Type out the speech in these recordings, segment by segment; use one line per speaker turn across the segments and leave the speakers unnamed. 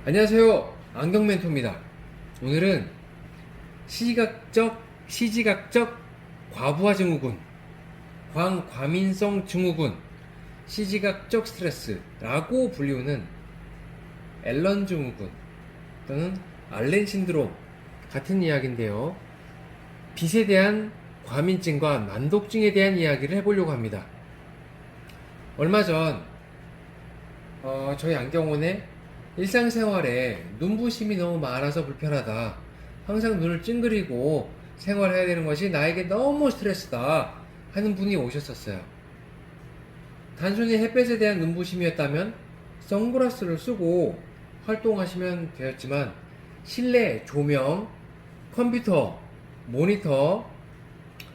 안녕하세요. 안경멘토입니다. 오늘은 시지각적 과부하 증후군, 광과민성 증후군, 시지각적 스트레스라고 불리우는 앨런 증후군 또는 알렌 신드롬 같은 이야기인데요. 빛에 대한 과민증과 난독증에 대한 이야기를 해보려고 합니다. 얼마 전 저희 안경원에 일상생활에 눈부심이 너무 많아서 불편하다. 항상 눈을 찡그리고 생활해야 되는 것이 나에게 너무 스트레스다 하는 분이 오셨었어요. 단순히 햇볕에 대한 눈부심이었다면 선글라스를 쓰고 활동하시면 되었지만 실내 조명, 컴퓨터, 모니터,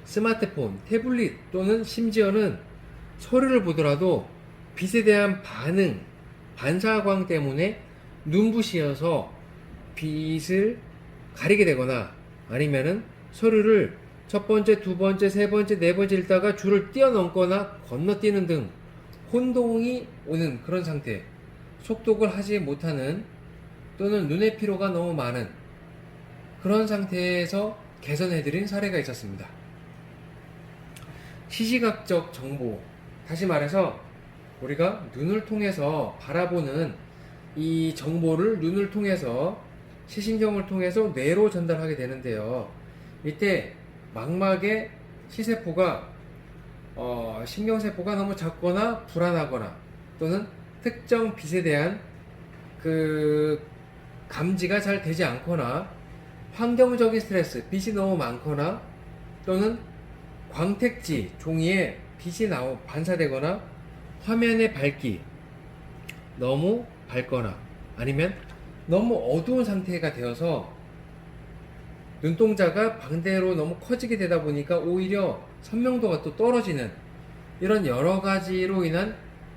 스마트폰, 태블릿 또는 심지어는 서류를 보더라도 빛에 대한 반응, 반사광 때문에 눈부시어서 빛을 가리게 되거나 아니면은 서류를 첫 번째, 두 번째, 세 번째, 네 번째 읽다가 줄을 뛰어넘거나 건너뛰는 등 혼동이 오는 그런 상태, 속독을 하지 못하는 또는 눈의 피로가 너무 많은 그런 상태에서 개선해드린 사례가 있었습니다. 시시각적 정보, 다시 말해서 우리가 눈을 통해서 바라보는 이 정보를 눈을 통해서 시신경을 통해서 뇌로 전달하게 되는데요. 이때 망막의 시세포가 신경세포가 너무 작거나 불안하거나 또는 특정 빛에 대한 그 감지가 잘 되지 않거나 환경적인 스트레스, 빛이 너무 많거나 또는 광택지, 종이에 빛이 반사되거나 화면의 밝기 너무 밝거나 아니면 너무 어두운 상태가 되어서 눈동자가 반대로 너무 커지게 되다 보니까 오히려 선명도가 또 떨어지는 이런 여러 가지로 인한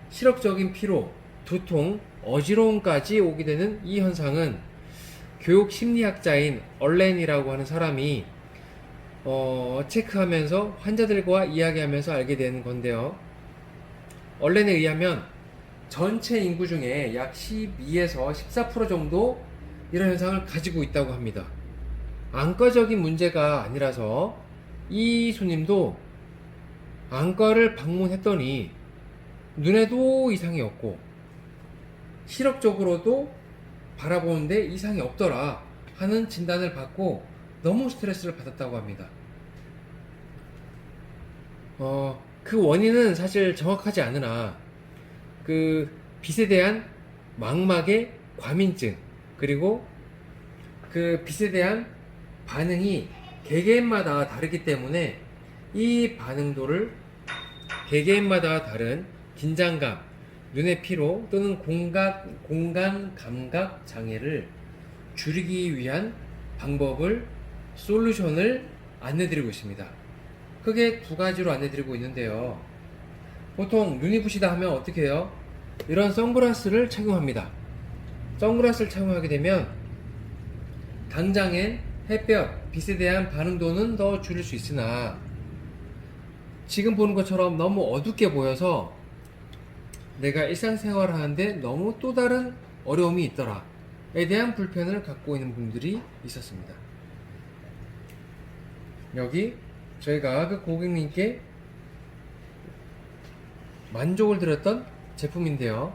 시력적인 피로, 두통, 어지러움까지 오게 되는 이 현상은 교육 심리학자인 얼렌이라고 하는 사람이 체크하면서 환자들과 이야기하면서 알게 되는 건데요. 얼렌에 의하면 전체 인구 중에 약 12에서 14% 정도 이런 현상을 가지고 있다고 합니다. 안과적인 문제가 아니라서 이 손님도 안과를 방문했더니 눈에도 이상이 없고 시력적으로도 바라보는데 이상이 없더라 하는 진단을 받고 너무 스트레스를 받았다고 합니다. 그 원인은 사실 정확하지 않으나 그 빛에 대한 망막의 과민증 그리고 그 빛에 대한 반응이 개개인마다 다르기 때문에 이 반응도를 개개인마다 다른 긴장감, 눈의 피로 또는 공간 감각 장애를 줄이기 위한 방법을 솔루션을 안내드리고 있습니다. 크게 두 가지로 안내드리고 있는데요. 보통 눈이 부시다 하면 어떻게 해요? 이런 선글라스를 착용합니다. 선글라스를 착용하게 되면 당장엔 햇볕, 빛에 대한 반응도는 더 줄일 수 있으나 지금 보는 것처럼 너무 어둡게 보여서 내가 일상생활을 하는데 너무 또 다른 어려움이 있더라에 대한 불편을 갖고 있는 분들이 있었습니다. 여기 저희가 그 고객님께 만족을 드렸던 제품인데요.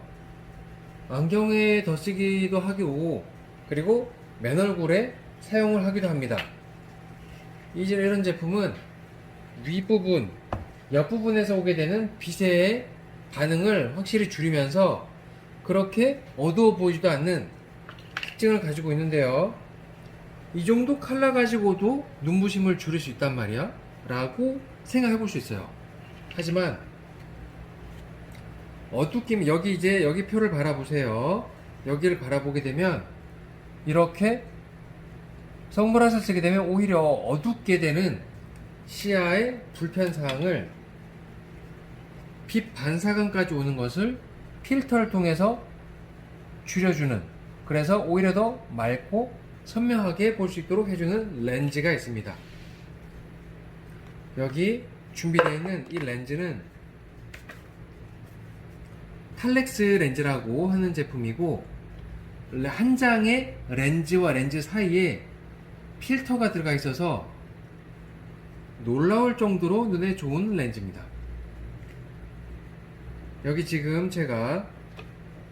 안경에 덧쓰기도 하고 그리고 맨 얼굴에 사용을 하기도 합니다. 이런 제품은 윗부분, 옆부분에서 오게 되는 빛의 반응을 확실히 줄이면서 그렇게 어두워 보이지도 않는 특징을 가지고 있는데요. 이 정도 컬러 가지고도 눈부심을 줄일 수 있단 말이야 라고 생각해 볼 수 있어요. 하지만 어둡게 여기 표를 바라보세요. 여기를 바라보게 되면 이렇게 선글라스를 쓰게 되면 오히려 어둡게 되는 시야의 불편사항을 빛 반사광까지 오는 것을 필터를 통해서 줄여주는, 그래서 오히려 더 맑고 선명하게 볼 수 있도록 해주는 렌즈가 있습니다. 여기 준비되어 있는 이 렌즈는 탈렉스 렌즈라고 하는 제품이고 한 장의 렌즈와 렌즈 사이에 필터가 들어가 있어서 놀라울 정도로 눈에 좋은 렌즈입니다. 여기 지금 제가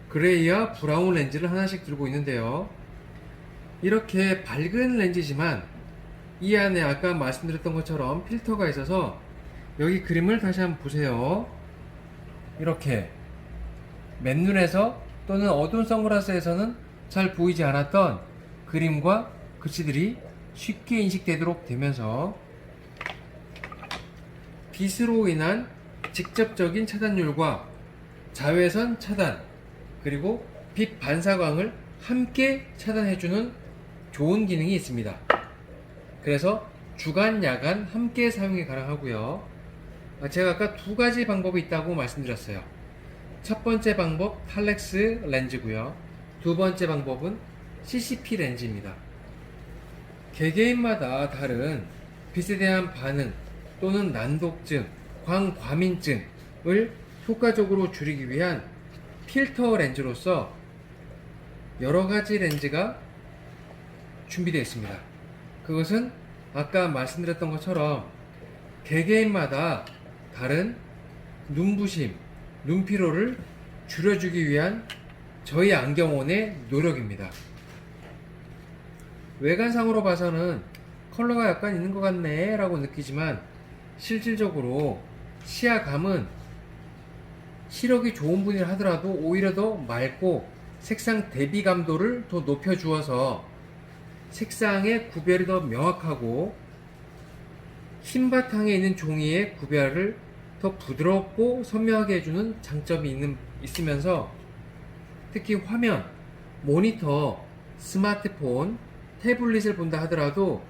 그레이와 브라운 렌즈를 하나씩 들고 있는데요. 이렇게 밝은 렌즈지만 이 안에 아까 말씀드렸던 것처럼 필터가 있어서 여기 그림을 다시 한번 보세요. 이렇게 맨눈에서 또는 어두운 선글라스에서는 잘 보이지 않았던 그림과 글씨들이 쉽게 인식되도록 되면서 빛으로 인한 직접적인 차단율과 자외선 차단 그리고 빛 반사광을 함께 차단해주는 좋은 기능이 있습니다. 그래서 주간, 야간 함께 사용이 가능하고요. 제가 아까 두 가지 방법이 있다고 말씀드렸어요. 첫 번째 방법 탈렉스 렌즈고요. 두 번째 방법은 CCP 렌즈입니다. 개개인마다 다른 빛에 대한 반응 또는 난독증, 광과민증을 효과적으로 줄이기 위한 필터 렌즈로서 여러 가지 렌즈가 준비되어 있습니다. 그것은 아까 말씀드렸던 것처럼 개개인마다 다른 눈부심, 눈피로를 줄여주기 위한 저희 안경원의 노력입니다. 외관상으로 봐서는 컬러가 약간 있는 것 같네 라고 느끼지만 실질적으로 시야감은 시력이 좋은 분이라 하더라도 오히려 더 맑고 색상 대비감도를 더 높여주어서 색상의 구별이 더 명확하고 흰 바탕에 있는 종이의 구별을 더 부드럽고 선명하게 해주는 장점이 있으면서 특히 화면, 모니터, 스마트폰, 태블릿을 본다 하더라도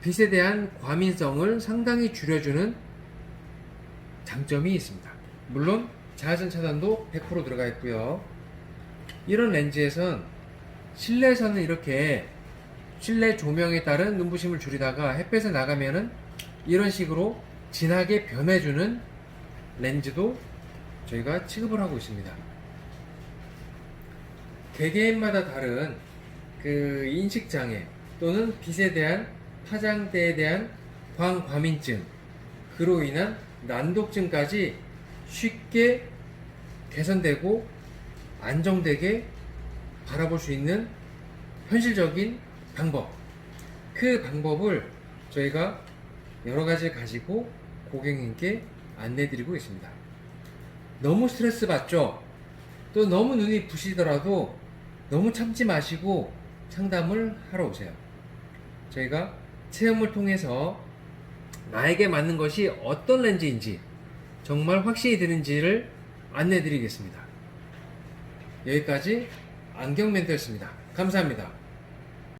빛에 대한 과민성을 상당히 줄여주는 장점이 있습니다. 물론 자외선 차단도 100% 들어가 있고요. 이런 렌즈에선 실내에서는 이렇게 실내 조명에 따른 눈부심을 줄이다가 햇볕에 나가면은 이런 식으로 진하게 변해주는 렌즈도 저희가 취급을 하고 있습니다. 개개인마다 다른 그 인식장애 또는 빛에 대한 파장대에 대한 광과민증 그로 인한 난독증까지 쉽게 개선되고 안정되게 바라볼 수 있는 현실적인 방법, 그 방법을 저희가 여러 가지를 가지고 고객님께 안내드리고 있습니다. 너무 스트레스 받죠? 또 너무 눈이 부시더라도 너무 참지 마시고 상담을 하러 오세요. 저희가 체험을 통해서 나에게 맞는 것이 어떤 렌즈인지 정말 확신이 드는지를 안내 드리겠습니다. 여기까지 안경 멘토였습니다. 감사합니다.